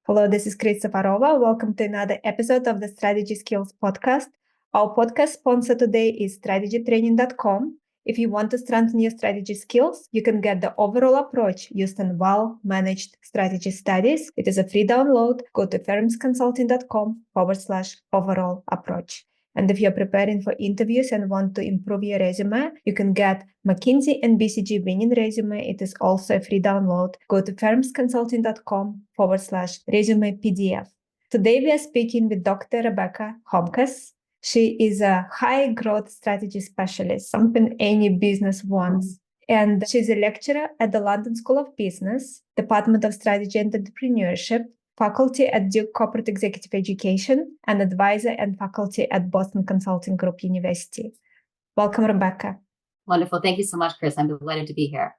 Hello, this is Chris Safarova. Welcome to another episode of the Strategy Skills podcast. Our podcast sponsor today is strategytraining.com. If you want to strengthen your strategy skills, you can get the overall approach used in well-managed strategy studies. It is a free download. Go to firmsconsulting.com/overall approach. And if you're preparing for interviews and want to improve your resume, you can get McKinsey and BCG winning resume. It is also a free download. Go to firmsconsulting.com/resume PDF. Today we are speaking with Dr. Rebecca Homkes. She is a high growth strategy specialist, something any business wants. And she's a lecturer at the London School of Business, Department of Strategy and Entrepreneurship, faculty at Duke Corporate Executive Education, and advisor and faculty at Boston Consulting Group University. Welcome, Rebecca. Wonderful. Thank you so much, Chris. I'm delighted to be here.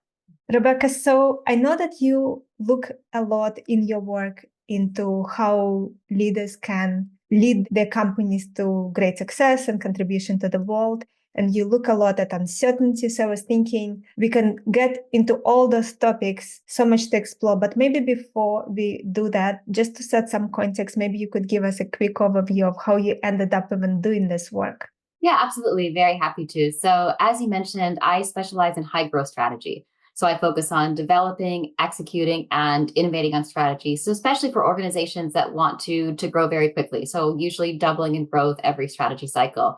Rebecca, so I know that you look a lot in your work into how leaders can lead their companies to great success and contribution to the world. And you look a lot at uncertainty. So I was thinking we can get into all those topics, so much to explore. But maybe before we do that, just to set some context, maybe you could give us a quick overview of how you ended up even doing this work. Yeah, absolutely. Very happy to. So as you mentioned, I specialize in high growth strategy. So I focus on developing, executing, and innovating on strategy. So especially for organizations that want to grow very quickly. So usually doubling in growth every strategy cycle.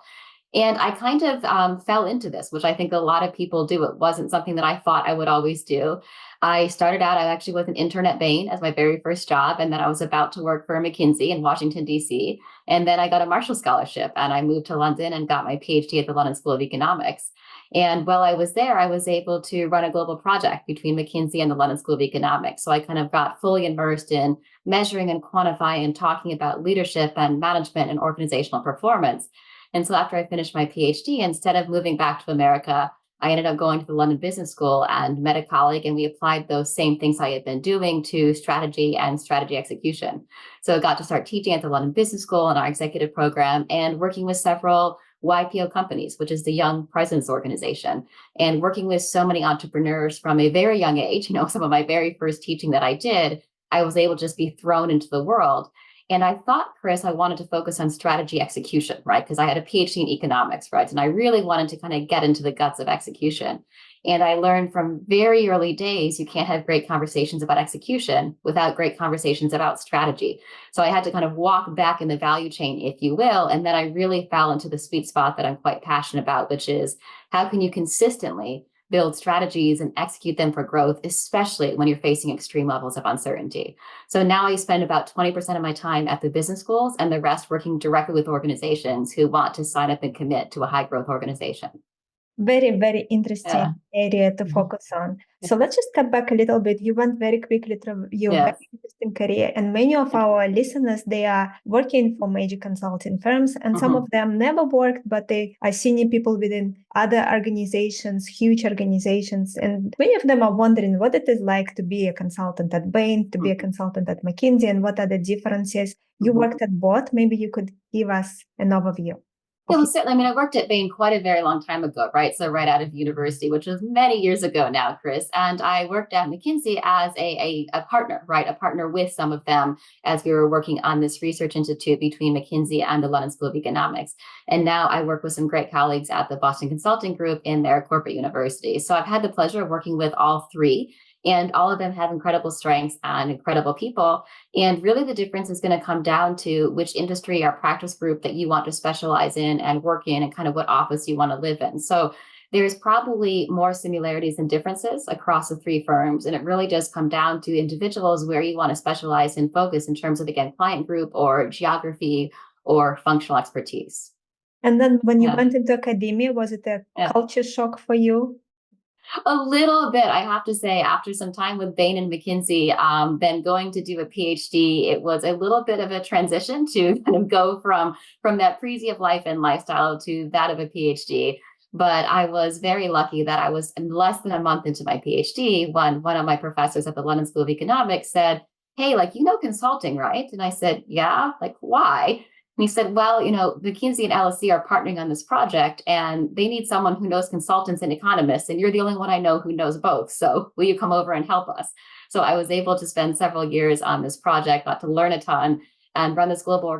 And I kind of fell into this, which I think a lot of people do. It wasn't something that I thought I would always do. I started out, I actually was an intern at Bain as my very first job. And then I was about to work for McKinsey in Washington, D.C. And then I got a Marshall Scholarship and I moved to London and got my PhD at the London School of Economics. And while I was there, I was able to run a global project between McKinsey and the London School of Economics. So I kind of got fully immersed in measuring and quantifying and talking about leadership and management and organizational performance. And so after I finished my PhD, instead of moving back to America, I ended up going to the London Business School and met a colleague, and we applied those same things I had been doing to strategy and strategy execution. So I got to start teaching at the London Business School in our executive program and working with several YPO companies, which is the Young Presidents Organization, and working with so many entrepreneurs from a very young age. Some of my very first teaching that I did, I was able to just be thrown into the world. And I thought, Chris, I wanted to focus on strategy execution, right? Because I had a PhD in economics, right? And I really wanted to kind of get into the guts of execution. And I learned from very early days, you can't have great conversations about execution without great conversations about strategy. So I had to kind of walk back in the value chain, if you will. And then I really fell into the sweet spot that I'm quite passionate about, which is how can you consistently build strategies and execute them for growth, especially when you're facing extreme levels of uncertainty. So now I spend about 20% of my time at the business schools and the rest working directly with organizations who want to sign up and commit to a high growth organization. Very, very interesting area to focus on. So let's just cut back a little bit. You went very quickly through your very interesting career. And many of our listeners, they are working for major consulting firms. And some of them never worked, but they are senior people within other organizations, huge organizations. And many of them are wondering what it is like to be a consultant at Bain, to be a consultant at McKinsey, and what are the differences. You worked at both. Maybe you could give us an overview. Yeah, well, certainly. I worked at Bain quite a very long time ago, right? So right out of university, which was many years ago now, Chris. And I worked at McKinsey as a partner, right? A partner with some of them as we were working on this research institute between McKinsey and the London School of Economics. And now I work with some great colleagues at the Boston Consulting Group in their corporate university. So I've had the pleasure of working with all three. And all of them have incredible strengths and incredible people. And really the difference is going to come down to which industry or practice group that you want to specialize in and work in and kind of what office you want to live in. So there's probably more similarities than differences across the three firms. And it really does come down to individuals where you want to specialize and focus in terms of, again, client group or geography or functional expertise. And then when you went into academia, was it a culture shock for you? A little bit, I have to say, after some time with Bain and McKinsey, then going to do a PhD, it was a little bit of a transition to kind of go from that Prezi of life and lifestyle to that of a PhD. But I was very lucky that I was less than a month into my PhD when one of my professors at the London School of Economics said, "Hey, consulting, right?" And I said, "Yeah, why?" And he said, "Well, McKinsey and LSE are partnering on this project and they need someone who knows consultants and economists. And you're the only one I know who knows both. So will you come over and help us?" So I was able to spend several years on this project, got to learn a ton and run this global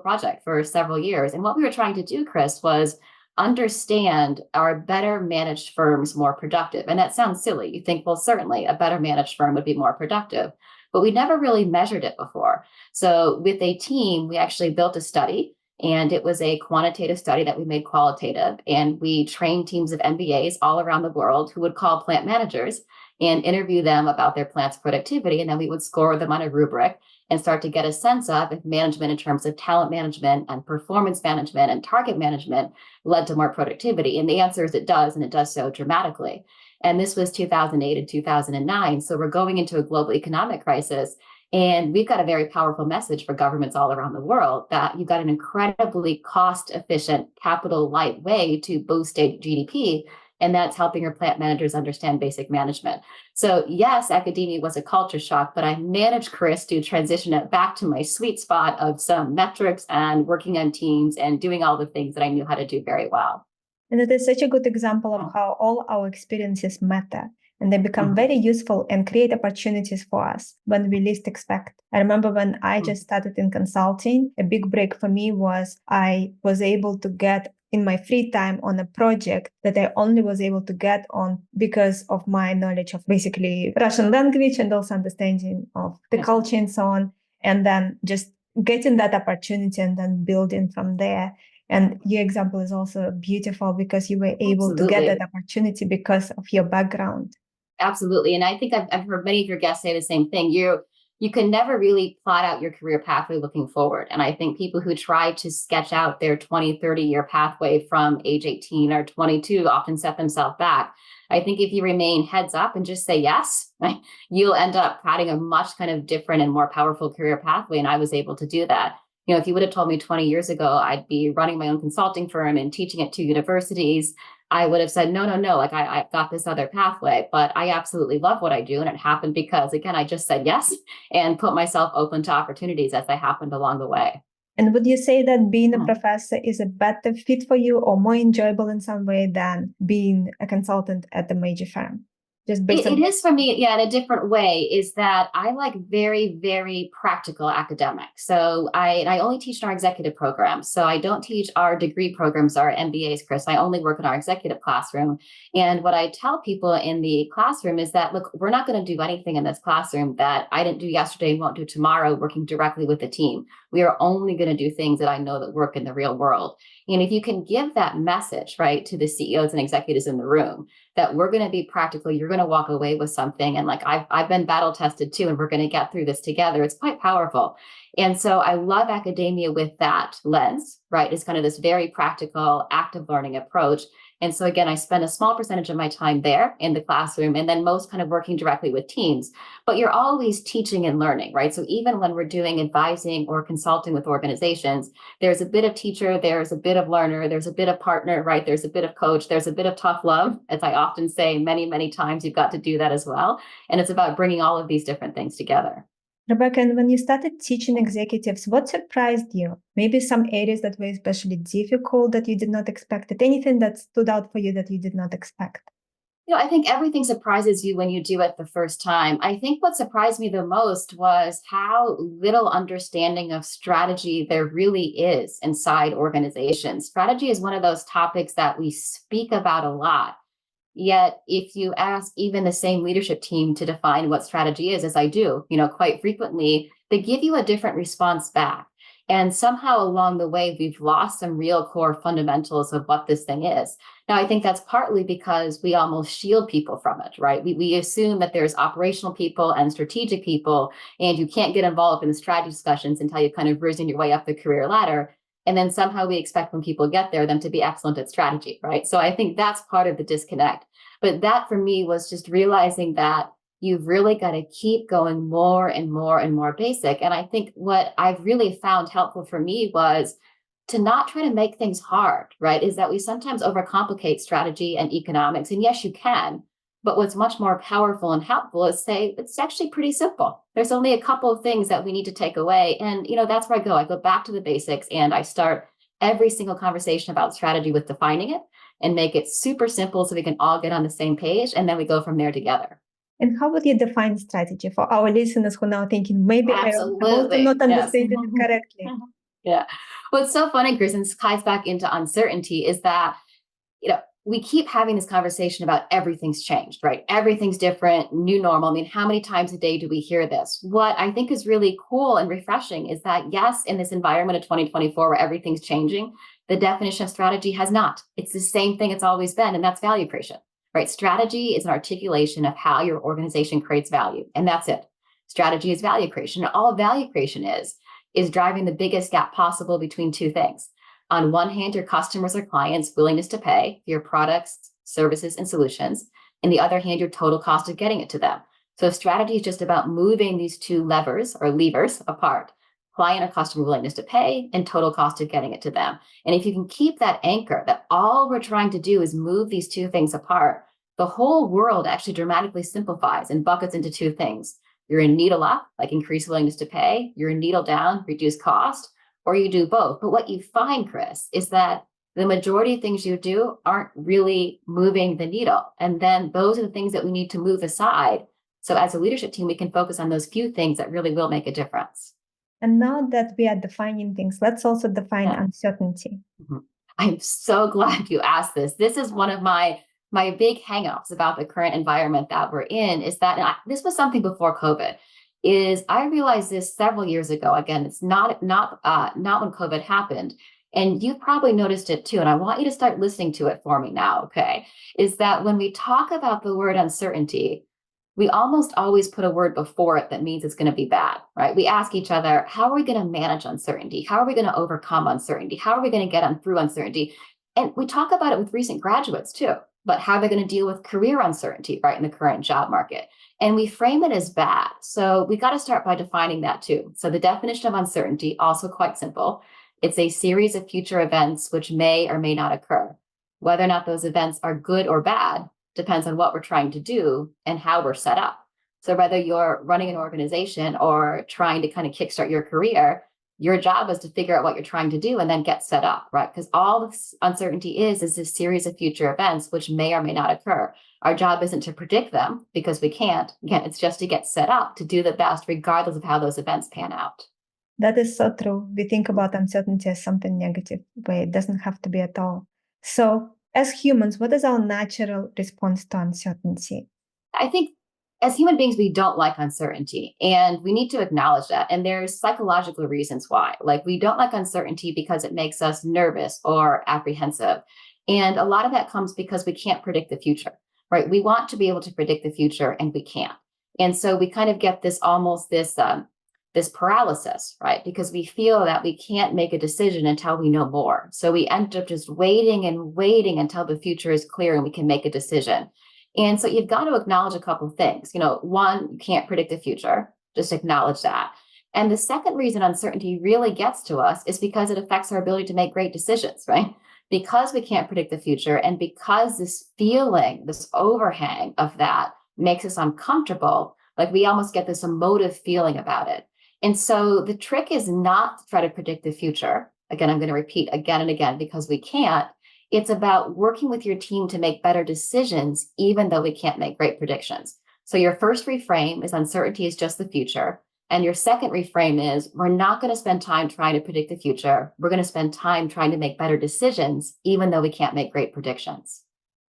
project for several years. And what we were trying to do, Chris, was understand, are better managed firms more productive? And that sounds silly. You think, well, certainly a better managed firm would be more productive, but we never really measured it before. So with a team, we actually built a study, and it was a quantitative study that we made qualitative. And we trained teams of MBAs all around the world who would call plant managers and interview them about their plant's productivity. And then we would score them on a rubric and start to get a sense of if management in terms of talent management and performance management and target management led to more productivity. And the answer is it does, and it does so dramatically. And this was 2008 and 2009. So we're going into a global economic crisis. And we've got a very powerful message for governments all around the world that you've got an incredibly cost-efficient, capital-light way to boost state GDP. And that's helping your plant managers understand basic management. So yes, academia was a culture shock, but I managed, Chris, to transition it back to my sweet spot of some metrics and working on teams and doing all the things that I knew how to do very well. And it is such a good example of how all our experiences matter, and they become very useful and create opportunities for us when we least expect. I remember when I just started in consulting, a big break for me was I was able to get in my free time on a project that I only was able to get on because of my knowledge of basically Russian language and also understanding of the culture and so on. And then just getting that opportunity and then building from there. And your example is also beautiful because you were able to get that opportunity because of your background. Absolutely. And I think I've heard many of your guests say the same thing. You can never really plot out your career pathway looking forward. And I think people who try to sketch out their 20, 30-year pathway from age 18 or 22 often set themselves back. I think if you remain heads up and just say yes, right, you'll end up plotting a much kind of different and more powerful career pathway. And I was able to do that. You know, if you would have told me 20 years ago, I'd be running my own consulting firm and teaching at 2 universities, I would have said, no, like I've got this other pathway, but I absolutely love what I do. And it happened because, again, I just said yes and put myself open to opportunities as they happened along the way. And would you say that being a professor is a better fit for you or more enjoyable in some way than being a consultant at a major firm? Just based it is for me, in a different way, is that I like very, very practical academics. So I only teach in our executive program. So I don't teach our degree programs, our MBAs, Chris. I only work in our executive classroom. And what I tell people in the classroom is that, look, we're not going to do anything in this classroom that I didn't do yesterday and won't do tomorrow working directly with the team. We are only going to do things that I know that work in the real world. And if you can give that message, right, to the CEOs and executives in the room, that we're going to be practical, you're going to walk away with something. And like, I've been battle tested too, and we're going to get through this together. It's quite powerful. And so I love academia with that lens, right? It's kind of this very practical, active learning approach. And so again, I spend a small percentage of my time there in the classroom, and then most kind of working directly with teams. But you're always teaching and learning, right? So even when we're doing advising or consulting with organizations, there's a bit of teacher, there's a bit of learner, there's a bit of partner, right? There's a bit of coach, there's a bit of tough love. As I often say, many, many times, you've got to do that as well. And it's about bringing all of these different things together. Rebecca, and when you started teaching executives, what surprised you? Maybe some areas that were especially difficult that you did not expect, anything that stood out for you that you did not expect? You know, I think everything surprises you when you do it the first time. I think what surprised me the most was how little understanding of strategy there really is inside organizations. Strategy is one of those topics that we speak about a lot. Yet, if you ask even the same leadership team to define what strategy is, as I do, quite frequently, they give you a different response back. And somehow along the way, we've lost some real core fundamentals of what this thing is. Now, I think that's partly because we almost shield people from it, right? We assume that there's operational people and strategic people, and you can't get involved in the strategy discussions until you've kind of risen your way up the career ladder. And then somehow we expect when people get there, them to be excellent at strategy, right? So I think that's part of the disconnect. But that for me was just realizing that you've really got to keep going more and more and more basic. And I think what I've really found helpful for me was to not try to make things hard, right? Is that we sometimes overcomplicate strategy and economics. And yes, you can. But what's much more powerful and helpful is say, it's actually pretty simple. There's only a couple of things that we need to take away. And, that's where I go. I go back to the basics and I start every single conversation about strategy with defining it and make it super simple so we can all get on the same page. And then we go from there together. And how would you define strategy for our listeners who are now thinking, maybe I also not understand it correctly? Yeah. What's so funny, Chris, and this ties back into uncertainty, is that we keep having this conversation about everything's changed, right? Everything's different, new normal. I mean, how many times a day do we hear this? What I think is really cool and refreshing is that, yes, in this environment of 2024 where everything's changing, the definition of strategy has not. It's the same thing it's always been, and that's value creation, right? Strategy is an articulation of how your organization creates value, and that's it. Strategy is value creation. And all value creation is driving the biggest gap possible between two things. On one hand, your customers or clients' willingness to pay for your products, services, and solutions. And the other hand, your total cost of getting it to them. So strategy is just about moving these two levers or levers apart: client or customer willingness to pay and total cost of getting it to them. And if you can keep that anchor that all we're trying to do is move these two things apart, the whole world actually dramatically simplifies and buckets into two things. You're a needle up, like increase willingness to pay. You're a needle down, reduce cost. Or you do both. But what you find, Chris, is that the majority of things you do aren't really moving the needle. And then those are the things that we need to move aside. So as a leadership team, we can focus on those few things that really will make a difference. And now that we are defining things, let's also define uncertainty. Mm-hmm. I'm so glad you asked this. This is one of my big hangups about the current environment that we're in, is that this was something before COVID. I realized this several years ago. Again, it's not when COVID happened, and you've probably noticed it too. And I want you to start listening to it for me now. Okay, is that when we talk about the word uncertainty, we almost always put a word before it that means it's going to be bad, right? We ask each other, how are we going to manage uncertainty? How are we going to overcome uncertainty? How are we going to get through uncertainty? And we talk about it with recent graduates too, but how they're going to deal with career uncertainty, right, in the current job market. And we frame it as bad. So we got to start by defining that too. So the definition of uncertainty, also quite simple. It's a series of future events which may or may not occur. Whether or not those events are good or bad depends on what we're trying to do and how we're set up. So whether you're running an organization or trying to kind of kickstart your career, your job is to figure out what you're trying to do and then get set up, right? Because all this uncertainty is this series of future events which may or may not occur. Our job isn't to predict them because we can't. Again, it's just to get set up to do the best regardless of how those events pan out. That is so true. We think about uncertainty as something negative, but it doesn't have to be at all. So as humans, what is our natural response to uncertainty? I think as human beings, we don't like uncertainty, and we need to acknowledge that. And there's psychological reasons why. Like, we don't like uncertainty because it makes us nervous or apprehensive. And a lot of that comes because we can't predict the future, right? We want to be able to predict the future, and we can't. And so we kind of get this paralysis, right? Because we feel that we can't make a decision until we know more. So we end up just waiting and waiting until the future is clear and we can make a decision. And so you've got to acknowledge a couple of things. One, you can't predict the future. Just acknowledge that. And the second reason uncertainty really gets to us is because it affects our ability to make great decisions, right? Because we can't predict the future, and because this feeling, this overhang of that makes us uncomfortable, like we almost get this emotive feeling about it. And so the trick is not to try to predict the future. Again, I'm going to repeat again and again because we can't. It's about working with your team to make better decisions, even though we can't make great predictions. So your first reframe is uncertainty is just the future. And your second reframe is we're not going to spend time trying to predict the future. We're going to spend time trying to make better decisions, even though we can't make great predictions.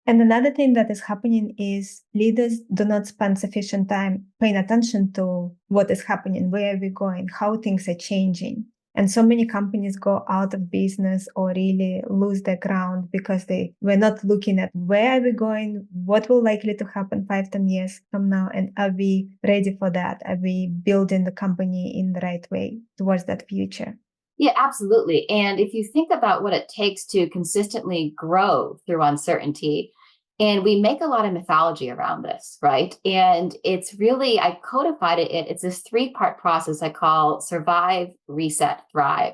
And another thing that is happening is leaders do not spend sufficient time paying attention to what is happening, where are we going, how things are changing. And so many companies go out of business or really lose their ground because they were not looking at where are we going, what will likely to happen 5-10 years from now, and are we ready for that? Are we building the company in the right way towards that future? Yeah, absolutely. And if you think about what it takes to consistently grow through uncertainty, and we make a lot of mythology around this, right? And it's really, I codified it. It's this 3-part process I call survive, reset, thrive.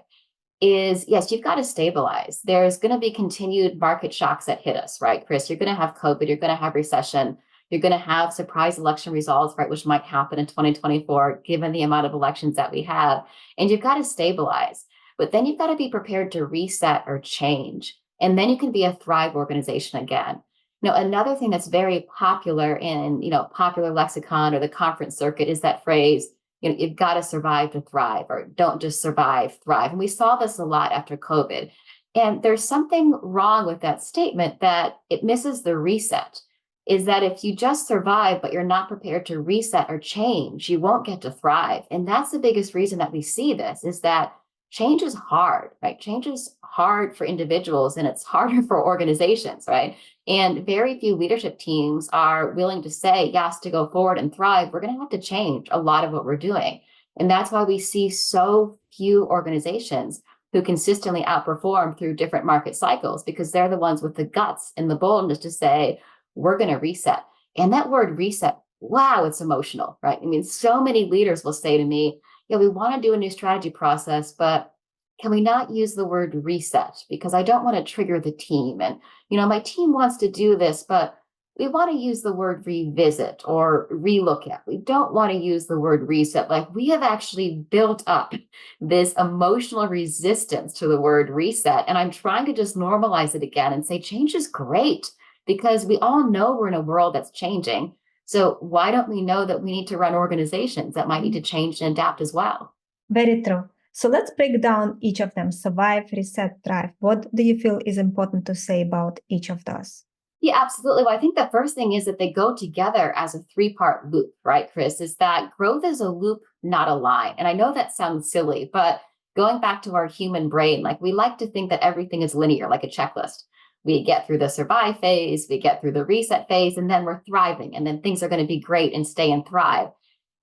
Is yes, you've got to stabilize. There's going to be continued market shocks that hit us, right, Chris? You're going to have COVID, you're going to have recession, you're going to have surprise election results, right, which might happen in 2024, given the amount of elections that we have. And you've got to stabilize. But then you've got to be prepared to reset or change. And then you can be a thrive organization again. Another thing that's very popular in, popular lexicon or the conference circuit is that phrase, you've got to survive to thrive, or don't just survive, thrive. And we saw this a lot after COVID. And there's something wrong with that statement, that it misses the reset. Is that if you just survive, but you're not prepared to reset or change, you won't get to thrive. And that's the biggest reason that we see this, is that change is hard, right? Change is hard for individuals and it's harder for organizations, right? And very few leadership teams are willing to say, yes, to go forward and thrive, we're going to have to change a lot of what we're doing. And that's why we see so few organizations who consistently outperform through different market cycles, because they're the ones with the guts and the boldness to say, we're going to reset. And that word reset, wow, it's emotional, right? I mean, so many leaders will say to me, we want to do a new strategy process, but can we not use the word reset? Because I don't want to trigger the team. And, my team wants to do this, but we want to use the word revisit or relook at. We don't want to use the word reset. Like, we have actually built up this emotional resistance to the word reset. And I'm trying to just normalize it again and say, change is great, because we all know we're in a world that's changing. So why don't we know that we need to run organizations that might need to change and adapt as well? Very true. So let's break down each of them: survive, reset, thrive. What do you feel is important to say about each of those? Yeah, absolutely. Well, I think the first thing is that they go together as a three-part loop, right, Chris? Is that growth is a loop, not a line. And I know that sounds silly, but going back to our human brain, like, we like to think that everything is linear, like a checklist. We get through the survive phase, we get through the reset phase, and then we're thriving. And then things are going to be great and stay and thrive.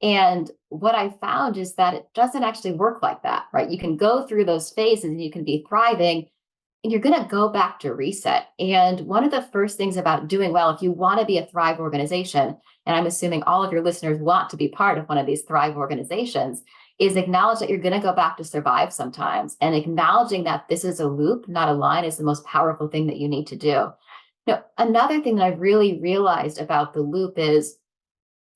And what I found is that it doesn't actually work like that, right? You can go through those phases and you can be thriving, and you're going to go back to reset. And one of the first things about doing well, if you want to be a Thrive organization, and I'm assuming all of your listeners want to be part of one of these Thrive organizations, is acknowledge that you're going to go back to survive sometimes. And acknowledging that this is a loop, not a line, is the most powerful thing that you need to do. Another thing that I've really realized about the loop is,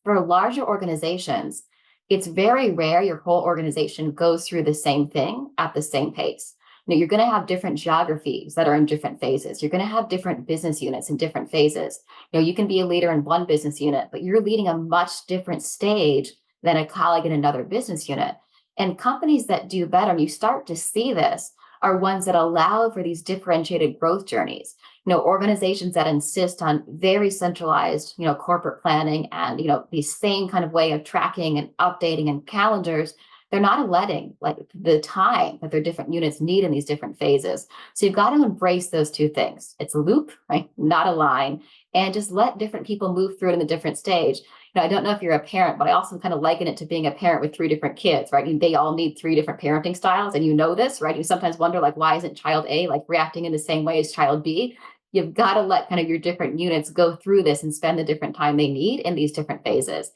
for larger organizations, it's very rare your whole organization goes through the same thing at the same pace. You're going to have different geographies that are in different phases. You're going to have different business units in different phases. You can be a leader in one business unit, but you're leading a much different stage than a colleague in another business unit. And companies that do better, and you start to see this, are ones that allow for these differentiated growth journeys. Organizations that insist on very centralized, corporate planning and, the same kind of way of tracking and updating and calendars. They're not letting, like, the time that their different units need in these different phases. So you've got to embrace those two things. It's a loop, right? Not a line. And just let different people move through it in a different stage. I don't know if you're a parent, but I also kind of liken it to being a parent with three different kids, right? And they all need three different parenting styles. And this, right? You sometimes wonder, like, why isn't child A reacting in the same way as child B? You've got to let kind of your different units go through this and spend the different time they need in these different phases.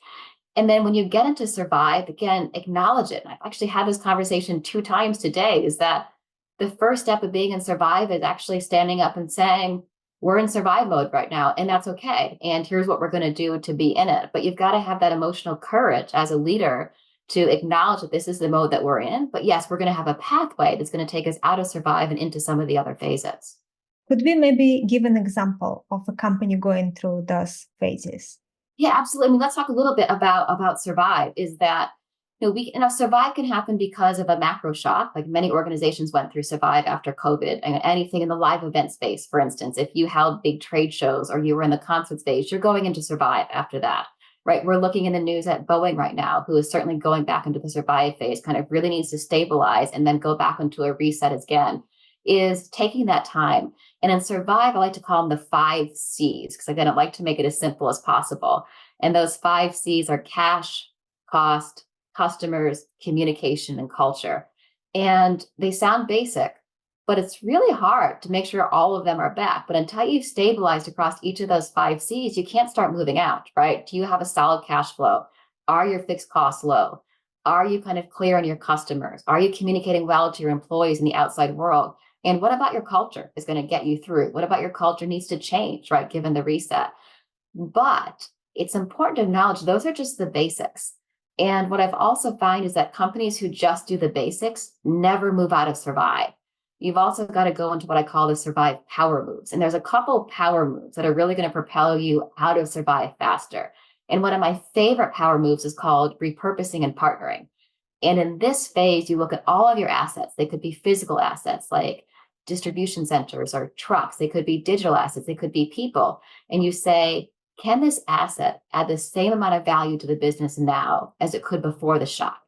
And then when you get into survive, again, acknowledge it. And I've actually had this conversation 2 times today, is that the first step of being in survive is actually standing up and saying, we're in survive mode right now, and that's okay. And here's what we're going to do to be in it. But you've got to have that emotional courage as a leader to acknowledge that this is the mode that we're in. But yes, we're going to have a pathway that's going to take us out of survive and into some of the other phases. Could we maybe give an example of a company going through those phases? Yeah, absolutely. I mean, let's talk a little bit about survive. Is that survive can happen because of a macro shock. Like, many organizations went through survive after COVID. And anything in the live event space, for instance, if you held big trade shows or you were in the concert space, you're going into survive after that, right? We're looking in the news at Boeing right now, who is certainly going back into the survive phase, kind of really needs to stabilize and then go back into a reset again, is taking that time. And in survive, I like to call them the 5 C's, because again, I like to make it as simple as possible. And those 5 C's are cash, cost, customers, communication, and culture. And they sound basic, but it's really hard to make sure all of them are back. But until you've stabilized across each of those 5 C's, you can't start moving out, right? Do you have a solid cash flow? Are your fixed costs low? Are you kind of clear on your customers? Are you communicating well to your employees in the outside world? And what about your culture is going to get you through? What about your culture needs to change, right, given the reset? But it's important to acknowledge those are just the basics. And what I've also found is that companies who just do the basics never move out of survive. you've also got to go into what I call the survive power moves. And there's a couple power moves that are really going to propel you out of survive faster. And one of my favorite power moves is called repurposing and partnering. And in this phase, you look at all of your assets. They could be physical assets like distribution centers or trucks. They could be digital assets. They could be people. And you say, can this asset add the same amount of value to the business now as it could before the shock?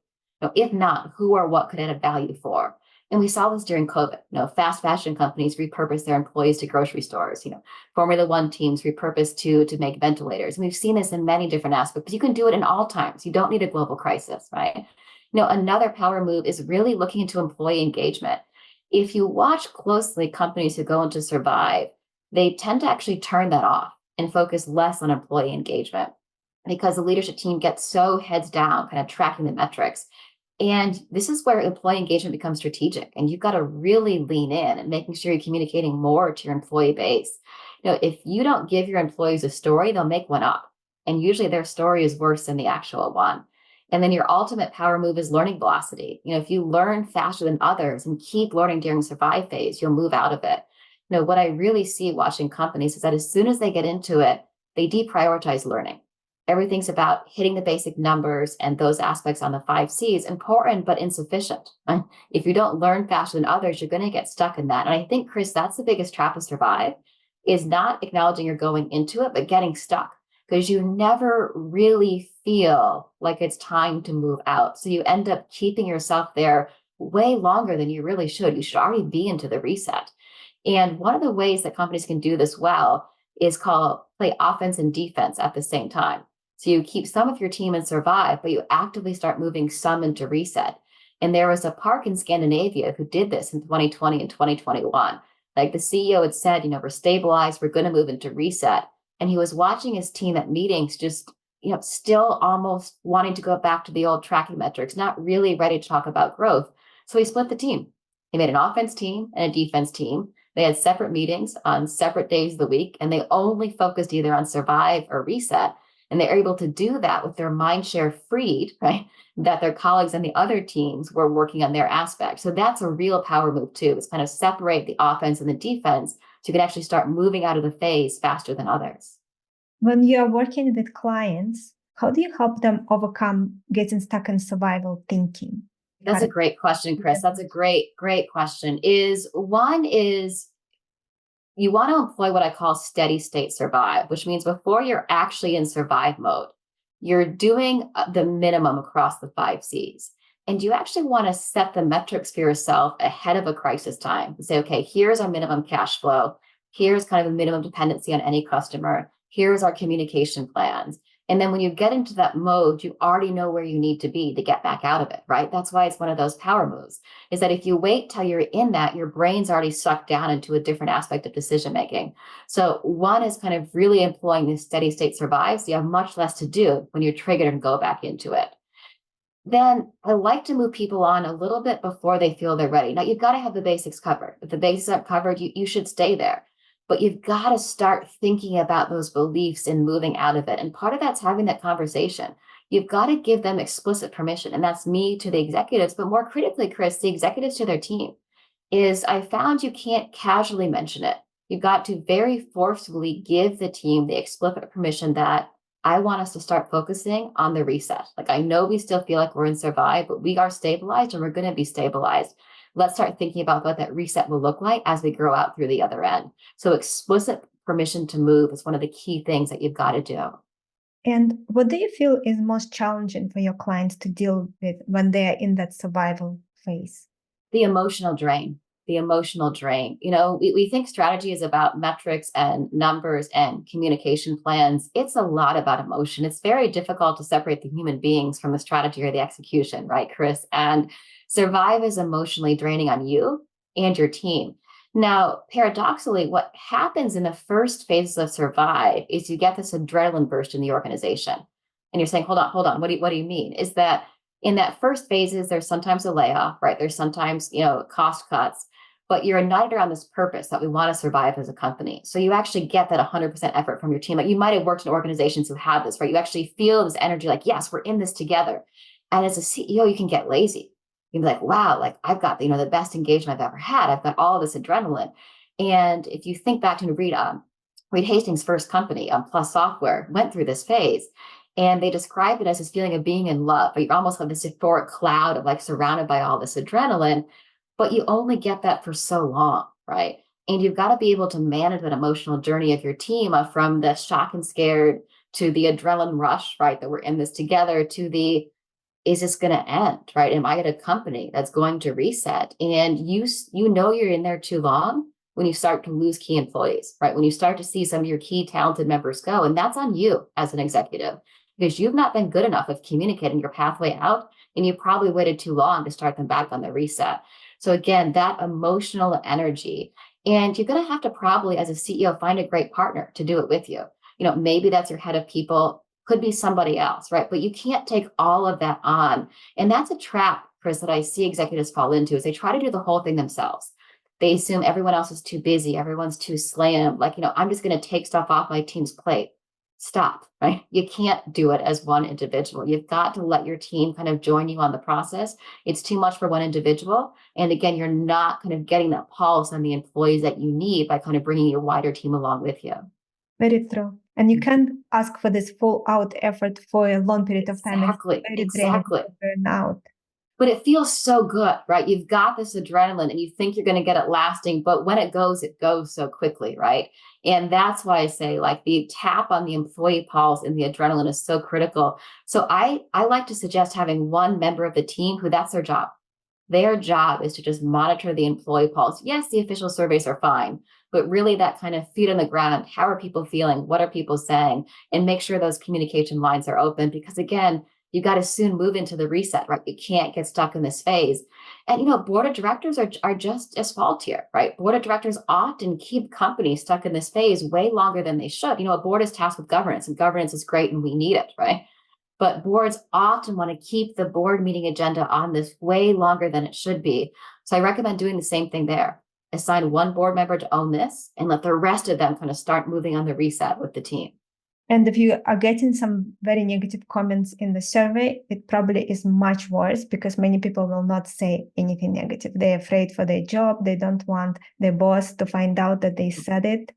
If not, who or what could it add value for? And we saw this during COVID. Fast fashion companies repurpose their employees to grocery stores. Formula One teams repurpose to make ventilators. And we've seen this in many different aspects, but you can do it in all times. You don't need a global crisis, right? Another power move is really looking into employee engagement. If you watch closely companies who go into survive, they tend to actually turn that off and focus less on employee engagement because the leadership team gets so heads down, kind of tracking the metrics. And this is where employee engagement becomes strategic. And you've got to really lean in and making sure you're communicating more to your employee base. If you don't give your employees a story, they'll make one up. And usually their story is worse than the actual one. And then your ultimate power move is learning velocity. If you learn faster than others and keep learning during survive phase, you'll move out of it. What I really see watching companies is that as soon as they get into it, they deprioritize learning. Everything's about hitting the basic numbers and those aspects on the 5 Cs, important but insufficient. If you don't learn faster than others, you're going to get stuck in that. And I think, Chris, that's the biggest trap of survive, is not acknowledging you're going into it, but getting stuck because you never really feel like it's time to move out. So you end up keeping yourself there way longer than you really should. You should already be into the reset. And one of the ways that companies can do this well is called play offense and defense at the same time. So you keep some of your team in survive, but you actively start moving some into reset. And there was a park in Scandinavia who did this in 2020 and 2021. Like the CEO had said, we're stabilized, we're going to move into reset. And he was watching his team at meetings just, still almost wanting to go back to the old tracking metrics, not really ready to talk about growth. So he split the team. He made an offense team and a defense team. They had separate meetings on separate days of the week, and they only focused either on survive or reset. And they're able to do that with their mind share freed, right? That their colleagues and the other teams were working on their aspect. So that's a real power move too. It's kind of separate the offense and the defense so you can actually start moving out of the phase faster than others. When you are working with clients, how do you help them overcome getting stuck in survival thinking? That's a great question, Chris. That's a great question. One is you want to employ what I call steady state survive, which means before you're actually in survive mode, you're doing the minimum across the 5 Cs. And you actually want to set the metrics for yourself ahead of a crisis time and say, okay, here's our minimum cash flow. Here's kind of a minimum dependency on any customer. Here's our communication plans. And then when you get into that mode, you already know where you need to be to get back out of it, right? That's why it's one of those power moves, is that if you wait till you're in that, your brain's already sucked down into a different aspect of decision making. So one is kind of really employing this steady state survive, so you have much less to do when you're triggered and go back into it. Then I like to move people on a little bit before they feel they're ready. Now, you've got to have the basics covered. If the basics aren't covered, you should stay there. But you've got to start thinking about those beliefs and moving out of it. And part of that's having that conversation. You've got to give them explicit permission. And that's me to the executives, but more critically, Chris, the executives to their team, is I found you can't casually mention it. You've got to very forcefully give the team the explicit permission that I want us to start focusing on the reset. Like, I know we still feel like we're in survive, but we are stabilized and we're going to be stabilized. Let's start thinking about what that reset will look like as we grow out through the other end. So explicit permission to move is one of the key things that you've got to do. And what do you feel is most challenging for your clients to deal with when they are in that survival phase? The emotional drain. We think strategy is about metrics and numbers and communication plans. It's a lot about emotion. It's very difficult to separate the human beings from the strategy or the execution, right, Chris? And survive is emotionally draining on you and your team. Now, paradoxically, what happens in the first phases of survive is you get this adrenaline burst in the organization. And you're saying, hold on, what do you mean? Is that in that first phases, there's sometimes a layoff, right? There's sometimes, cost cuts, but you're united around this purpose that we want to survive as a company. So you actually get that 100% effort from your team. Like, you might have worked in organizations who have this, right? You actually feel this energy like, yes, we're in this together. And as a CEO, you can get lazy. You'd be like, wow, like I've got, the best engagement I've ever had. I've got all this adrenaline. And if you think back to Reed Hastings' first company, Plus Software, went through this phase. And they described it as this feeling of being in love, but you almost have this euphoric cloud of like surrounded by all this adrenaline, but you only get that for so long, right? And you've got to be able to manage that emotional journey of your team from the shock and scared to the adrenaline rush, right? That we're in this together to the, is this going to end, right? Am I at a company that's going to reset? And you know you're in there too long when you start to lose key employees, right? When you start to see some of your key talented members go, and that's on you as an executive because you've not been good enough of communicating your pathway out, and you probably waited too long to start them back on the reset. So again, that emotional energy, and you're going to have to probably, as a CEO, find a great partner to do it with you. Maybe that's your head of people, could be somebody else, right? But you can't take all of that on. And that's a trap, Chris, that I see executives fall into is they try to do the whole thing themselves. They assume everyone else is too busy. Everyone's too slammed. Like, I'm just going to take stuff off my team's plate. Stop, right? You can't do it as one individual. You've got to let your team kind of join you on the process. It's too much for one individual. And again, you're not kind of getting that pulse on the employees that you need by kind of bringing your wider team along with you. Very true. And you can't ask for this full out effort for a long period of time. Exactly. Burnout. But it feels so good, right? You've got this adrenaline and you think you're going to get it lasting, but when it goes so quickly, right? And that's why I say like the tap on the employee pulse and the adrenaline is so critical. So I like to suggest having one member of the team who that's their job. Their job is to just monitor the employee pulse. Yes, the official surveys are fine, but really that kind of feet on the ground. How are people feeling? What are people saying? And make sure those communication lines are open because again, you got to soon move into the reset, right? You can't get stuck in this phase. And, board of directors are just as fault here, right? Board of directors often keep companies stuck in this phase way longer than they should. A board is tasked with governance and governance is great and we need it, right? But boards often want to keep the board meeting agenda on this way longer than it should be. So I recommend doing the same thing there. Assign one board member to own this and let the rest of them kind of start moving on the reset with the team. And if you are getting some very negative comments in the survey, it probably is much worse because many people will not say anything negative. They're afraid for their job. They don't want their boss to find out that they said it.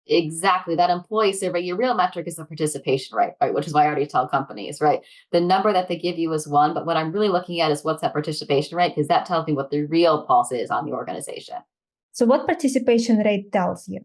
Exactly. That employee survey, your real metric is the participation rate, right? Which is why I already tell companies, right? The number that they give you is one, but what I'm really looking at is what's that participation rate? Because that tells me what the real pulse is on the organization. So what participation rate tells you?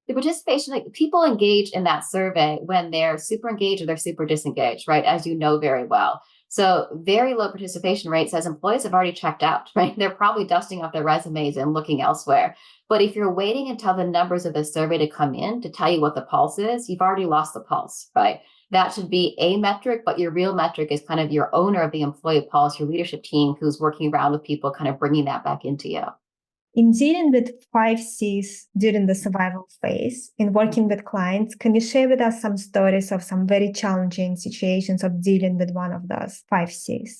The participation, like people engage in that survey when they're super engaged or they're super disengaged, right? As you know very well. So very low participation rate says employees have already checked out, right? They're probably dusting off their resumes and looking elsewhere. But if you're waiting until the numbers of the survey to come in to tell you what the pulse is, you've already lost the pulse, right? That should be a metric, but your real metric is kind of your owner of the employee pulse, your leadership team who's working around with people, kind of bringing that back into you. In dealing with 5Cs during the survival phase, in working with clients, can you share with us some stories of some very challenging situations of dealing with one of those 5Cs?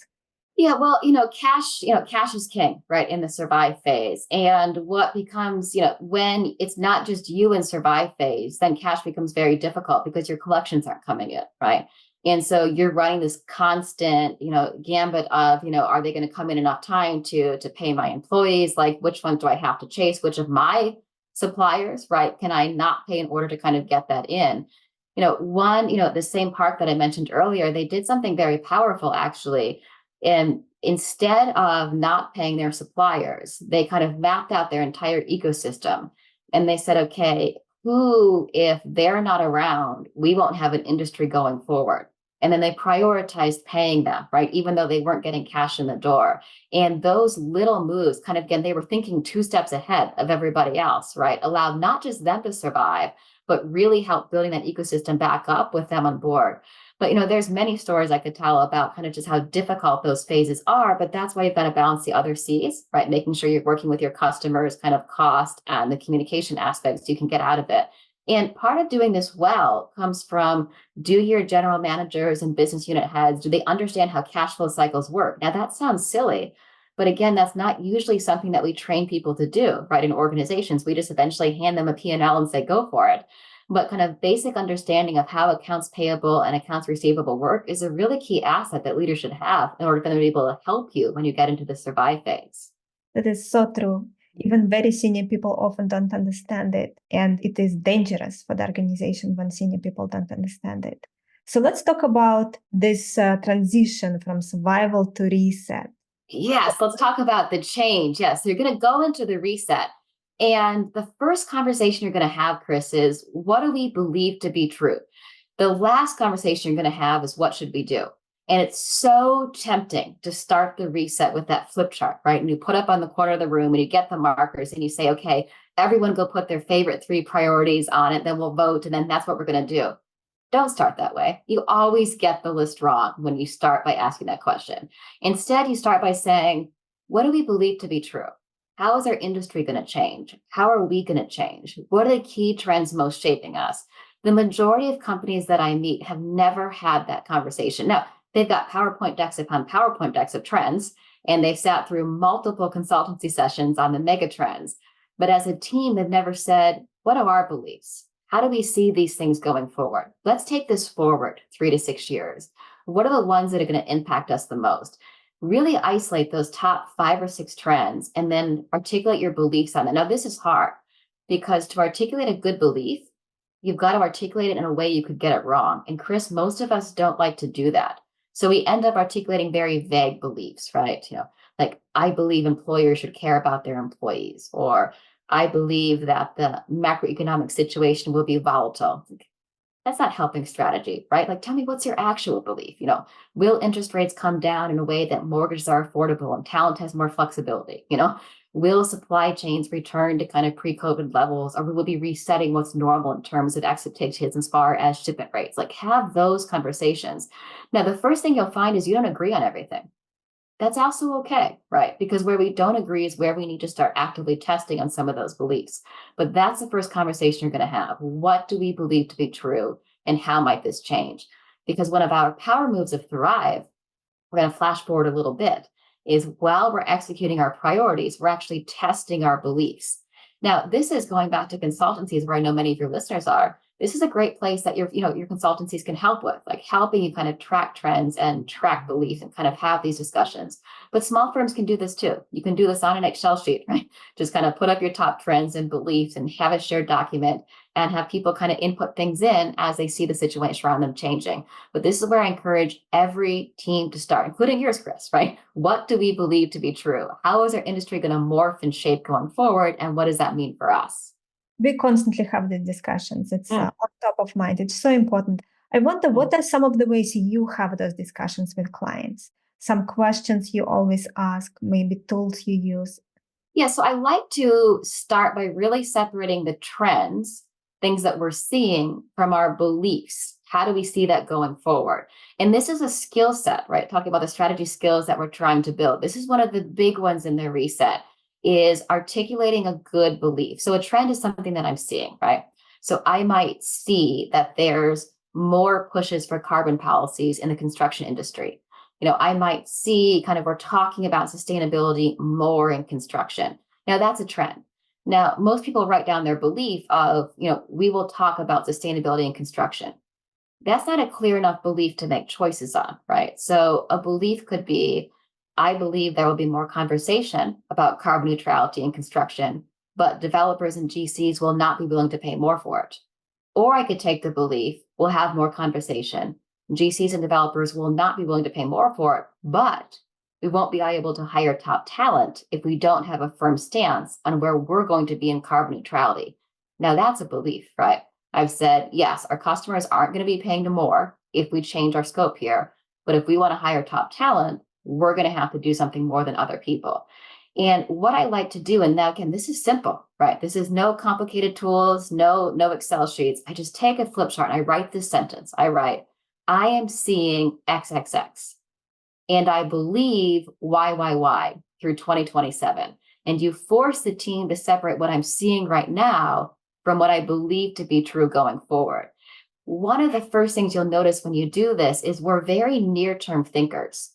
Yeah, well, cash is king, right, in the survive phase. And what becomes, when it's not just you in survive phase, then cash becomes very difficult because your collections aren't coming in, right? And so you're running this constant, gambit of, are they going to come in enough time to pay my employees? Like, which ones do I have to chase? Which of my suppliers, right, can I not pay in order to kind of get that in? The same park that I mentioned earlier, they did something very powerful, actually. And instead of not paying their suppliers, they kind of mapped out their entire ecosystem. And they said, okay, who, if they're not around, we won't have an industry going forward. And then they prioritized paying them, right? Even though they weren't getting cash in the door. And those little moves kind of, again, they were thinking 2 steps ahead of everybody else, right? Allowed not just them to survive, but really help building that ecosystem back up with them on board. But, there's many stories I could tell about kind of just how difficult those phases are, but that's why you've got to balance the other C's, right? Making sure you're working with your customers, kind of cost and the communication aspects you can get out of it. And part of doing this well comes from, do your general managers and business unit heads, do they understand how cash flow cycles work? Now that sounds silly, but again, that's not usually something that we train people to do, right? In organizations, we just eventually hand them a P&L and say, go for it. But kind of basic understanding of how accounts payable and accounts receivable work is a really key asset that leaders should have in order for them to be able to help you when you get into the survive phase. That is so true. Even very senior people often don't understand it, and it is dangerous for the organization when senior people don't understand it. So let's talk about this transition from survival to reset. Yes, let's talk about the change. Yes, you're going to go into the reset. And the first conversation you're going to have, Chris, is what do we believe to be true? The last conversation you're going to have is what should we do? And it's so tempting to start the reset with that flip chart, right? And you put up on the corner of the room and you get the markers and you say, okay, everyone go put their favorite 3 priorities on it, then we'll vote, and then that's what we're going to do. Don't start that way. You always get the list wrong when you start by asking that question. Instead, you start by saying, what do we believe to be true? How is our industry going to change? How are we going to change? What are the key trends most shaping us? The majority of companies that I meet have never had that conversation. Now, they've got PowerPoint decks upon PowerPoint decks of trends, and they've sat through multiple consultancy sessions on the mega trends. But as a team, they've never said, what are our beliefs? How do we see these things going forward? Let's take this forward 3 to 6 years. What are the ones that are going to impact us the most? Really isolate those top 5 or 6 trends and then articulate your beliefs on it. Now, this is hard because to articulate a good belief, you've got to articulate it in a way you could get it wrong. And Chris, most of us don't like to do that. So we end up articulating very vague beliefs, right? Like I believe employers should care about their employees, or I believe that the macroeconomic situation will be volatile. That's not helping strategy, right? Like, tell me what's your actual belief? Will interest rates come down in a way that mortgages are affordable and talent has more flexibility? Will supply chains return to kind of pre-COVID levels, or will we be resetting what's normal in terms of expectations as far as shipment rates? Like, have those conversations. Now, the first thing you'll find is you don't agree on everything. That's also okay, right? Because where we don't agree is where we need to start actively testing on some of those beliefs. But that's the first conversation you're going to have. What do we believe to be true, and how might this change? Because one of our power moves of Thrive, we're going to flash forward a little bit, is while we're executing our priorities, we're actually testing our beliefs. Now, this is going back to consultancies where I know many of your listeners are. This is a great place that your consultancies can help with, like helping you kind of track trends and track beliefs and kind of have these discussions. But small firms can do this too. You can do this on an Excel sheet, right? Just kind of put up your top trends and beliefs and have a shared document and have people kind of input things in as they see the situation around them changing. But this is where I encourage every team to start, including yours, Chris, right? What do we believe to be true? How is our industry going to morph and shape going forward? And what does that mean for us? We constantly have these discussions. It's on top of mind. It's so important. I wonder, what are some of the ways you have those discussions with clients? Some questions you always ask, maybe tools you use? Yeah, so I like to start by really separating the trends, things that we're seeing, from our beliefs. How do we see that going forward? And this is a skill set, right? Talking about the strategy skills that we're trying to build. This is one of the big ones in the reset, is articulating a good belief. So a trend is something that I'm seeing, right? So I might see that there's more pushes for carbon policies in the construction industry. I might see kind of we're talking about sustainability more in construction. Now that's a trend. Now, most people write down their belief of, we will talk about sustainability in construction. That's not a clear enough belief to make choices on, right? So a belief could be, I believe there will be more conversation about carbon neutrality in construction, but developers and GCs will not be willing to pay more for it. Or I could take the belief, we'll have more conversation. GCs and developers will not be willing to pay more for it, but we won't be able to hire top talent if we don't have a firm stance on where we're going to be in carbon neutrality. Now that's a belief, right? I've said, yes, our customers aren't going to be paying more if we change our scope here, but if we want to hire top talent, we're going to have to do something more than other people. And what I like to do, and now again, this is simple, right? This is no complicated tools, no Excel sheets. I just take a flip chart and I write this sentence. I write, I am seeing XXX, and I believe YYY through 2027. And you force the team to separate what I'm seeing right now from what I believe to be true going forward. One of the first things you'll notice when you do this is we're very near-term thinkers.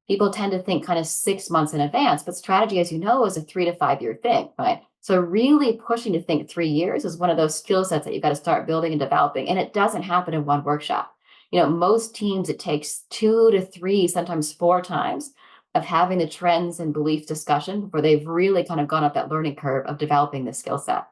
people tend to think kind of 6 months in advance, but strategy, as you know, is a 3 to 5 year thing, right? So really pushing to think 3 years is one of those skill sets that you've got to start building and developing. And it doesn't happen in one workshop. Most teams, it takes 2 to 3, sometimes 4 times of having the trends and belief discussion before they've really kind of gone up that learning curve of developing the skill set.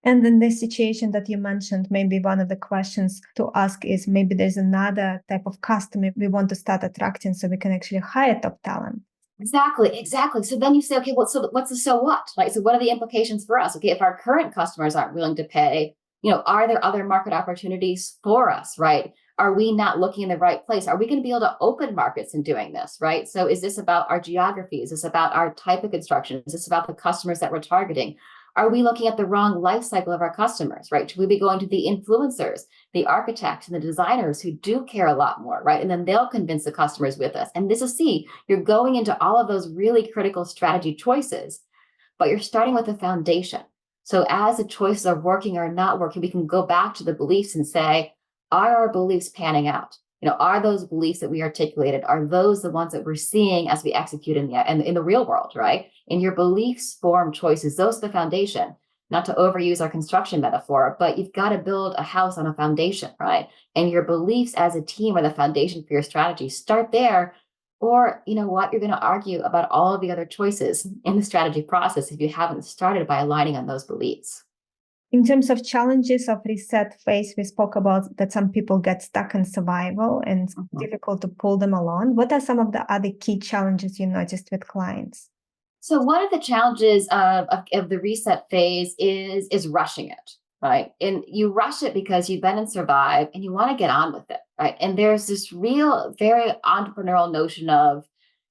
And in this situation that you mentioned, maybe one of the questions to ask is maybe there's another type of customer we want to start attracting so we can actually hire top talent. Exactly. So then you say, okay, well, so what's the so what? Right? So what are the implications for us? Okay, if our current customers aren't willing to pay, are there other market opportunities for us, right? Are we not looking in the right place? Are we going to be able to open markets in doing this, right? So is this about our geography? Is this about our type of construction? Is this about the customers that we're targeting? Are we looking at the wrong life cycle of our customers, right? Should we be going to the influencers, the architects, and the designers who do care a lot more, right? And then they'll convince the customers with us. And this is you're going into all of those really critical strategy choices, but you're starting with a foundation. So as the choices are working or not working, we can go back to the beliefs and say, are our beliefs panning out? Are those beliefs that we articulated, are those the ones that we're seeing as we execute in the real world, right? And your beliefs form choices. Those are the foundation. Not to overuse our construction metaphor, but you've got to build a house on a foundation, right? And your beliefs as a team are the foundation for your strategy. Start there. Or, you know what, you're going to argue about all of the other choices in the strategy process if you haven't started by aligning on those beliefs. In terms of challenges of reset phase, we spoke about that some people get stuck in survival and it's difficult to pull them along. What are some of the other key challenges you noticed with clients? So one of the challenges of the reset phase is rushing it, right? And you rush it because you've been in survive and you want to get on with it, right? And there's this real, very entrepreneurial notion of,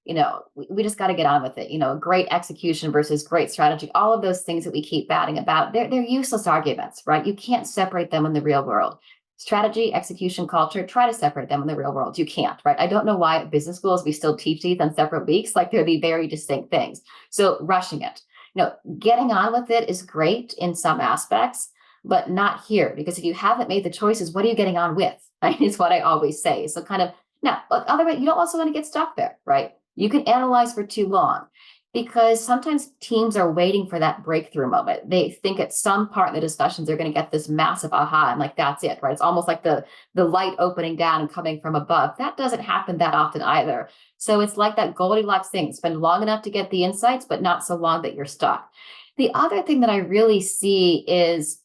we just got to get on with it. Great execution versus great strategy. All of those things that we keep batting about, they're useless arguments, right? You can't separate them in the real world. Strategy, execution, culture, try to separate them in the real world. You can't, right? I don't know why at business schools we still teach these on separate weeks, like they're the very distinct things. So rushing it, getting on with it is great in some aspects, but not here, because if you haven't made the choices, what are you getting on with? Right? Is what I always say. So kind of now, otherwise, you don't also want to get stuck there, right? You can analyze for too long because sometimes teams are waiting for that breakthrough moment. They think at some part in the discussions, they're going to get this massive aha and like, that's it, right? It's almost like the light opening down and coming from above. That doesn't happen that often either. So it's like that Goldilocks thing. Spend long enough to get the insights, but not so long that you're stuck. The other thing that I really see is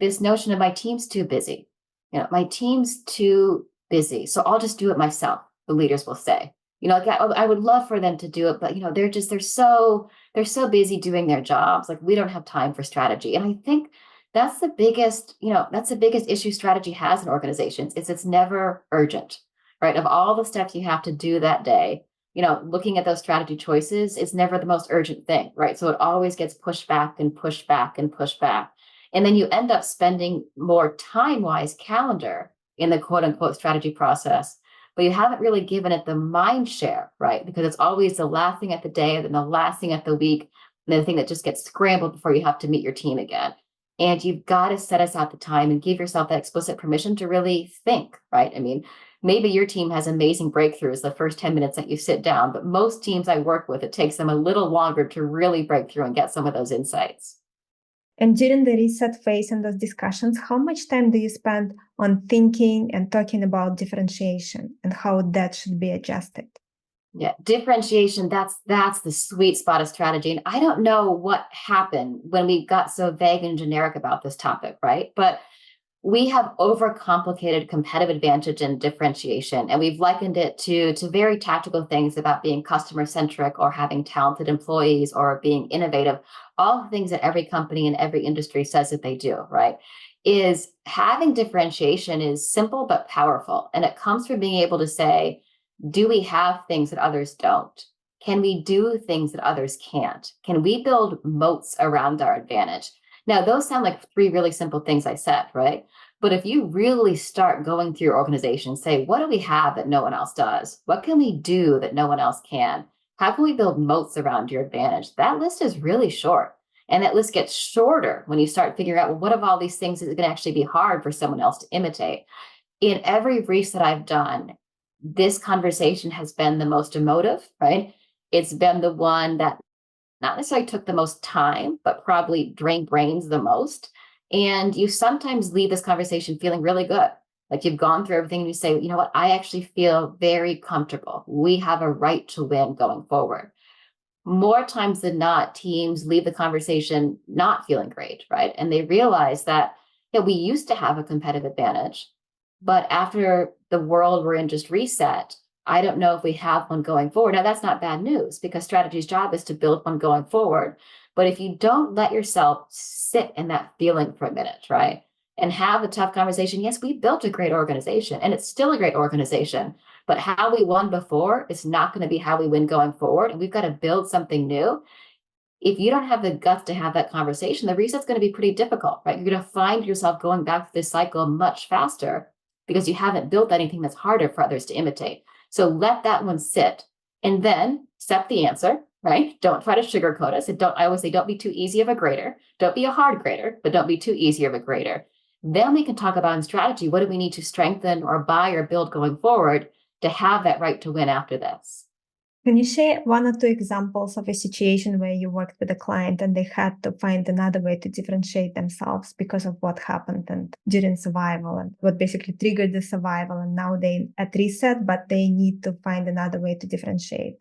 this notion of my team's too busy. My team's too busy. So I'll just do it myself, the leaders will say. Like I would love for them to do it, but they're so busy doing their jobs. Like we don't have time for strategy. And I think that's the biggest issue strategy has in organizations is it's never urgent, right? Of all the steps you have to do that day, looking at those strategy choices, it's never the most urgent thing, right? So it always gets pushed back and pushed back and pushed back. And then you end up spending more time-wise calendar in the quote unquote strategy process, but you haven't really given it the mind share, right? Because it's always the last thing at the day and then the last thing at the week, and then the thing that just gets scrambled before you have to meet your team again. And you've got to set aside the time and give yourself that explicit permission to really think, right? I mean, maybe your team has amazing breakthroughs the first 10 minutes that you sit down, but most teams I work with, it takes them a little longer to really break through and get some of those insights. And during the reset phase and those discussions, how much time do you spend on thinking and talking about differentiation and how that should be adjusted? Yeah, differentiation, that's the sweet spot of strategy. And I don't know what happened when we got so vague and generic about this topic, right? But we have overcomplicated competitive advantage and differentiation, and we've likened it to very tactical things about being customer centric or having talented employees or being innovative. All the things that every company in every industry says that they do, right? Is having differentiation is simple but powerful, and it comes from being able to say, do we have things that others don't? Can we do things that others can't? Can we build moats around our advantage? Now, those sound like three really simple things I said, right? But if you really start going through your organization, say, what do we have that no one else does? What can we do that no one else can? How can we build moats around your advantage? That list is really short. And that list gets shorter when you start figuring out, well, what of all these things is going to actually be hard for someone else to imitate? In every research that I've done, this conversation has been the most emotive, right? It's been the one that not necessarily took the most time, but probably drained brains the most. And you sometimes leave this conversation feeling really good. Like you've gone through everything and you say, you know what, I actually feel very comfortable. We have a right to win going forward. More times than not, teams leave the conversation not feeling great, right? And they realize that, yeah, we used to have a competitive advantage, but after the world we're in just reset, I don't know if we have one going forward. Now, that's not bad news because strategy's job is to build one going forward. But if you don't let yourself sit in that feeling for a minute, right, and have a tough conversation, yes, we built a great organization and it's still a great organization, but how we won before is not going to be how we win going forward. And we've got to build something new. If you don't have the guts to have that conversation, the reset's going to be pretty difficult, right? You're going to find yourself going back to this cycle much faster because you haven't built anything that's harder for others to imitate. So let that one sit and then accept the answer, right? Don't try to sugarcoat us. I always say, don't be too easy of a grader. Don't be a hard grader, but don't be too easy of a grader. Then we can talk about in strategy, what do we need to strengthen or buy or build going forward to have that right to win after this. Can you share one or two examples of a situation where you worked with a client and they had to find another way to differentiate themselves because of what happened and during survival and what basically triggered the survival, and now they at reset, but they need to find another way to differentiate?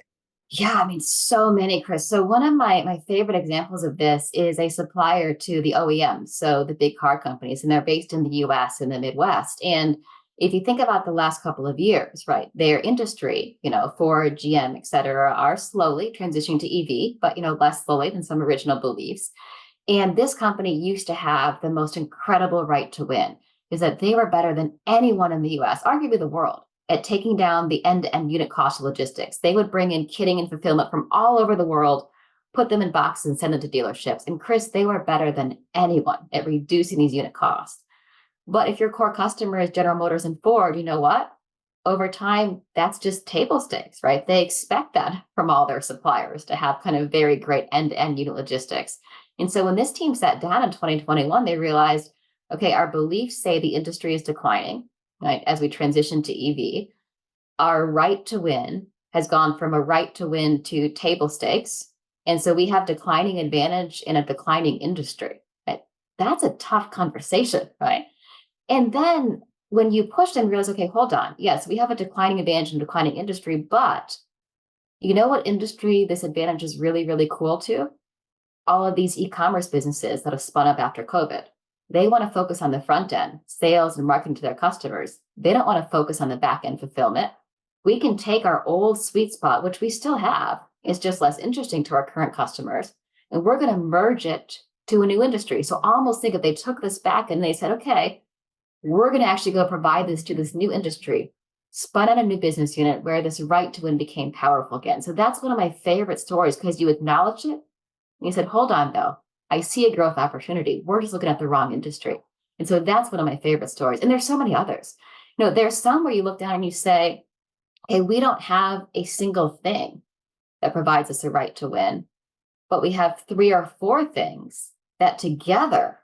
Yeah, I mean, so many, Chris. So one of my favorite examples of this is a supplier to the OEMs, so the big car companies, and they're based in the US in the Midwest. And if you think about the last couple of years, right, their industry, Ford, GM, et cetera, are slowly transitioning to EV, but, less slowly than some original beliefs. And this company used to have the most incredible right to win, is that they were better than anyone in the US, arguably the world, at taking down the end-to-end unit cost of logistics. They would bring in kitting and fulfillment from all over the world, put them in boxes and send them to dealerships. And Chris, they were better than anyone at reducing these unit costs. But if your core customer is General Motors and Ford, you know what? Over time, that's just table stakes, right? They expect that from all their suppliers to have kind of very great end-to-end unit logistics. And so when this team sat down in 2021, they realized, okay, our beliefs say the industry is declining, right? As we transition to EV, our right to win has gone from a right to win to table stakes. And so we have declining advantage in a declining industry, right? That's a tough conversation, right? And then when you push and realize, okay, hold on. Yes, we have a declining advantage in a declining industry, but you know what industry this advantage is really, really cool to? All of these e-commerce businesses that have spun up after COVID. They want to focus on the front end, sales and marketing to their customers. They don't want to focus on the back end fulfillment. We can take our old sweet spot, which we still have, it's just less interesting to our current customers, and we're going to merge it to a new industry. So almost think if they took this back and they said, okay, we're going to actually go provide this to this new industry, spun out a new business unit where this right to win became powerful again. So that's one of my favorite stories because you acknowledge it. And you said, hold on, though. I see a growth opportunity. We're just looking at the wrong industry. And so that's one of my favorite stories. And there's so many others. There's some where you look down and you say, hey, we don't have a single thing that provides us a right to win, but we have 3 or 4 things that together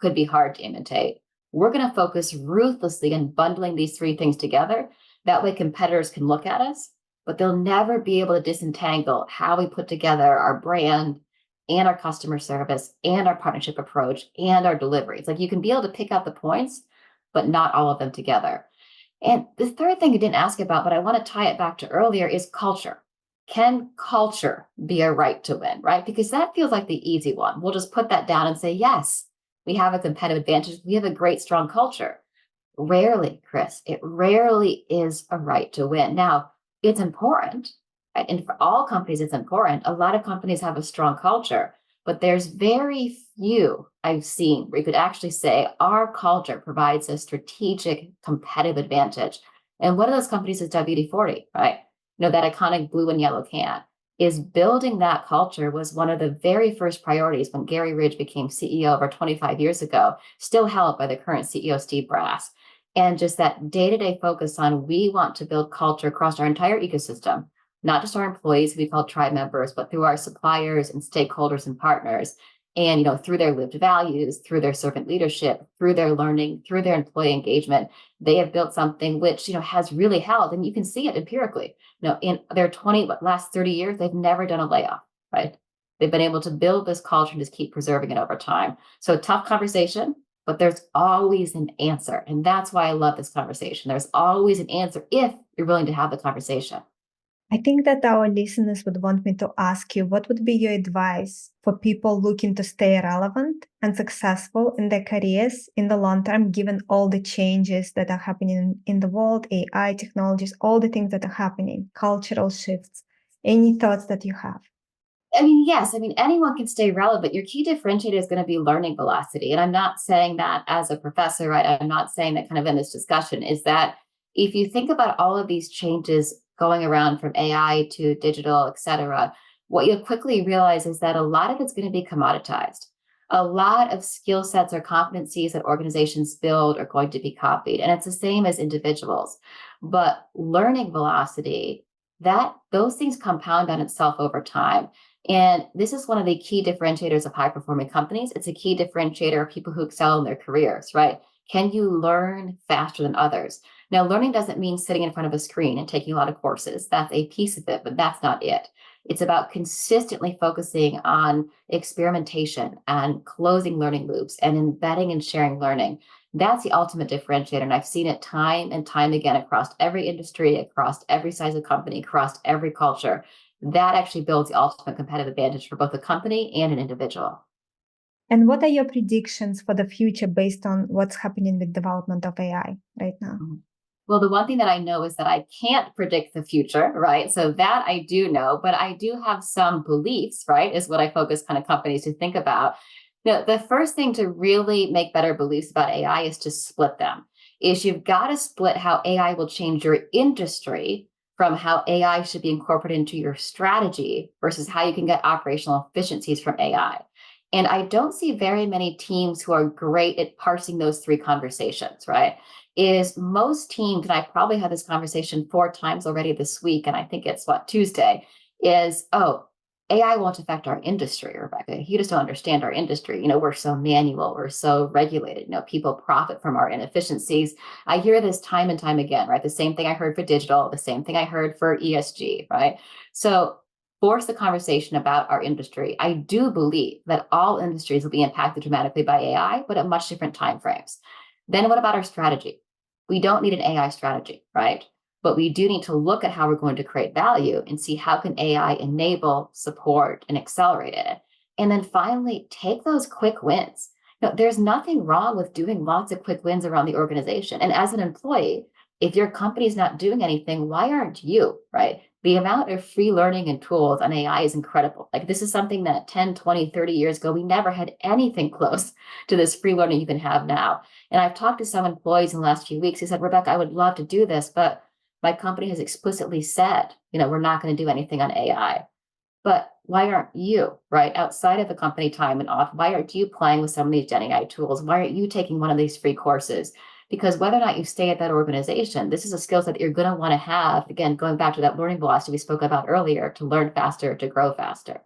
could be hard to imitate. We're going to focus ruthlessly on bundling these 3 things together. That way competitors can look at us, but they'll never be able to disentangle how we put together our brand and our customer service and our partnership approach and our deliveries. Like you can be able to pick out the points, but not all of them together. And the third thing you didn't ask about, but I want to tie it back to earlier, is culture. Can culture be a right to win, right? Because that feels like the easy one. We'll just put that down and say, yes, we have a competitive advantage. We have a great, strong culture. Rarely, Chris, it rarely is a right to win. Now, it's important, right? And for all companies, it's important. A lot of companies have a strong culture, but there's very few I've seen where you could actually say our culture provides a strategic competitive advantage. And one of those companies is WD-40, right? That iconic blue and yellow can. Is building that culture was one of the very first priorities when Gary Ridge became CEO over 25 years ago, still held by the current CEO, Steve Brass. And just that day-to-day focus on we want to build culture across our entire ecosystem, not just our employees who we call tribe members, but through our suppliers and stakeholders and partners. And, through their lived values, through their servant leadership, through their learning, through their employee engagement, they have built something which, has really held. And you can see it empirically. In their last 30 years, they've never done a layoff, right? They've been able to build this culture and just keep preserving it over time. So tough conversation, but there's always an answer. And that's why I love this conversation. There's always an answer if you're willing to have the conversation. I think that our listeners would want me to ask you, what would be your advice for people looking to stay relevant and successful in their careers in the long term, given all the changes that are happening in the world, AI, technologies, all the things that are happening, cultural shifts? Any thoughts that you have? Yes. Anyone can stay relevant. Your key differentiator is going to be learning velocity. And I'm not saying that as a professor, right? I'm not saying that kind of in this discussion is that if you think about all of these changes going around from AI to digital, et cetera, what you'll quickly realize is that a lot of it's going to be commoditized. A lot of skill sets or competencies that organizations build are going to be copied. And it's the same as individuals. But learning velocity, those things compound on itself over time. And this is one of the key differentiators of high performing companies. It's a key differentiator of people who excel in their careers, right? Can you learn faster than others? Now, learning doesn't mean sitting in front of a screen and taking a lot of courses. That's a piece of it, but that's not it. It's about consistently focusing on experimentation and closing learning loops and embedding and sharing learning. That's the ultimate differentiator. And I've seen it time and time again across every industry, across every size of company, across every culture. That actually builds the ultimate competitive advantage for both a company and an individual. And what are your predictions for the future based on what's happening with development of AI right now? Well, the one thing that I know is that I can't predict the future, right? So that I do know, but I do have some beliefs, right? Is what I focus kind of companies to think about. The first thing to really make better beliefs about AI is to split them. Is you've got to split how AI will change your industry from how AI should be incorporated into your strategy versus how you can get operational efficiencies from AI. And I don't see very many teams who are great at parsing those three conversations, right? Is most teams, and I probably had this conversation 4 times already this week, and I think it's Tuesday, is, AI won't affect our industry, Rebecca. You just don't understand our industry. We're so manual, we're so regulated. People profit from our inefficiencies. I hear this time and time again, right? The same thing I heard for digital, the same thing I heard for ESG, right? So force the conversation about our industry. I do believe that all industries will be impacted dramatically by AI, but at much different timeframes. Then what about our strategy? We don't need an AI strategy, right? But we do need to look at how we're going to create value and see how can AI enable, support, and accelerate it. And then finally, take those quick wins. There's nothing wrong with doing lots of quick wins around the organization. And as an employee, if your company's not doing anything, why aren't you, right? The amount of free learning and tools on AI is incredible. Like this is something that 10, 20, 30 years ago, we never had anything close to this free learning you can have now. And I've talked to some employees in the last few weeks who said, Rebecca, I would love to do this, but my company has explicitly said, we're not going to do anything on AI. But why aren't you, right? Outside of the company time and off, why aren't you playing with some of these Gen AI tools? Why aren't you taking one of these free courses? Because whether or not you stay at that organization, this is a skill set that you're going to want to have, again, going back to that learning velocity we spoke about earlier, to learn faster, to grow faster.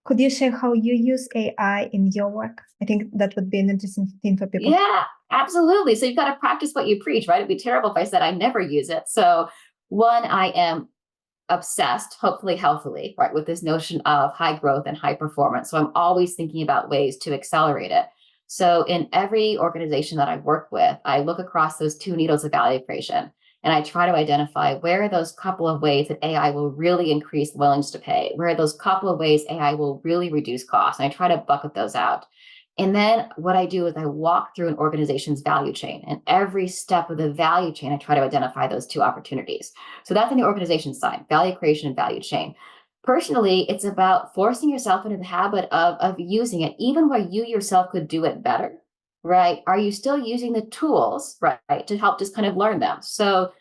Could you share how you use AI in your work? I think that would be an interesting thing for people. Yeah, absolutely. So you've got to practice what you preach, right? It'd be terrible if I said I never use it. So one, I am obsessed, hopefully healthily, right, with this notion of high growth and high performance. So I'm always thinking about ways to accelerate it. So in every organization that I work with, I look across those two needles of value creation, and I try to identify where are those couple of ways that AI will really increase willingness to pay, where are those couple of ways AI will really reduce costs, and I try to bucket those out. And then what I do is I walk through an organization's value chain, and every step of the value chain, I try to identify those two opportunities. So that's on the organization side, value creation and value chain. Personally, it's about forcing yourself into the habit of using it, even where you yourself could do it better, right? Are you still using the tools, right, to help just kind of learn them? So,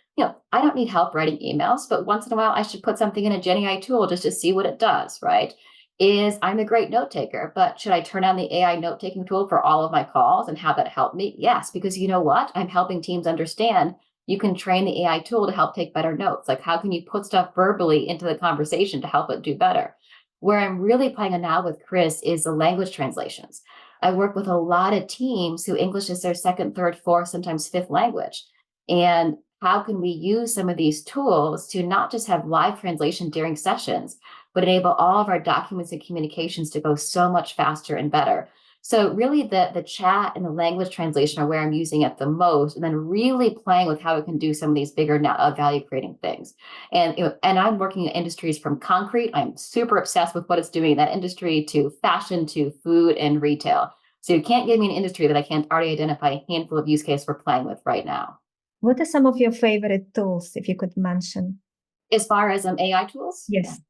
I don't need help writing emails, but once in a while, I should put something in a Gen AI tool just to see what it does, right? I'm a great note taker, but should I turn on the AI note taking tool for all of my calls and have that help me? Yes, because you know what? I'm helping teams understand you can train the AI tool to help take better notes. Like, how can you put stuff verbally into the conversation to help it do better? Where I'm really playing now with Chris is the language translations. I work with a lot of teams who English is their second, third, fourth, sometimes fifth language. And how can we use some of these tools to not just have live translation during sessions, but enable all of our documents and communications to go so much faster and better? So really the chat and the language translation are where I'm using it the most, and then really playing with how it can do some of these bigger value creating things. And, and I'm working in industries from concrete. I'm super obsessed with what it's doing in that industry, to fashion, to food and retail. So you can't give me an industry that I can't already identify a handful of use cases we're playing with right now. What are some of your favorite tools, if you could mention? As far as AI tools? Yes.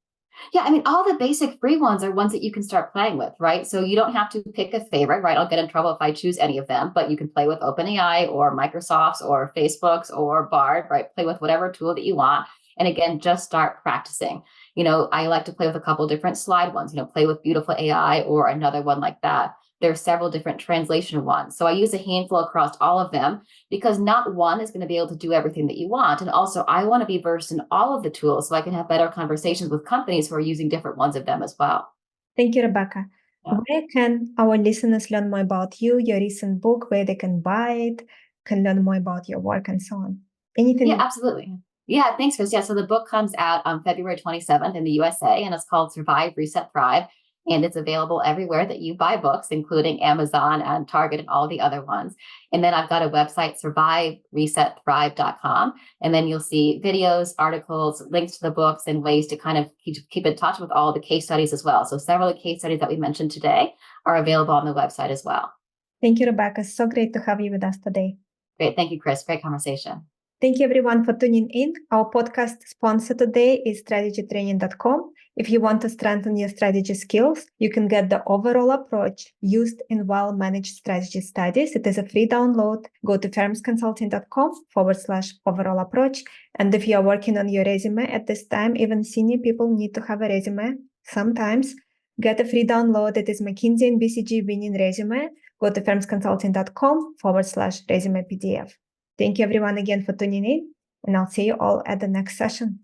Yeah, I mean, all the basic free ones are ones that you can start playing with, right? So you don't have to pick a favorite, right? I'll get in trouble if I choose any of them, but you can play with OpenAI or Microsoft's or Facebook's or Bard, right? Play with whatever tool that you want. And again, just start practicing. I like to play with a couple different slide ones, play with Beautiful AI or another one like that. There are several different translation ones. So I use a handful across all of them, because not one is going to be able to do everything that you want. And also, I want to be versed in all of the tools so I can have better conversations with companies who are using different ones of them as well. Thank you, Rebecca. Yeah. Where can our listeners learn more about you, your recent book, where they can buy it, can learn more about your work and so on? Anything? Yeah, absolutely. Yeah, thanks, Chris. Yeah, so the book comes out on February 27th in the USA, and it's called Survive, Reset, Thrive. And it's available everywhere that you buy books, including Amazon and Target and all the other ones. And then I've got a website, surviveresetthrive.com. And then you'll see videos, articles, links to the books, and ways to kind of keep in touch with all the case studies as well. So several of the case studies that we mentioned today are available on the website as well. Thank you, Rebecca. So great to have you with us today. Great. Thank you, Chris. Great conversation. Thank you, everyone, for tuning in. Our podcast sponsor today is strategytraining.com. If you want to strengthen your strategy skills, you can get the overall approach used in well-managed strategy studies. It is a free download. Go to firmsconsulting.com/overall approach. And if you are working on your resume at this time, even senior people need to have a resume sometimes. Get a free download. It is McKinsey and BCG winning resume. Go to firmsconsulting.com/resume PDF. Thank you, everyone, again for tuning in, and I'll see you all at the next session.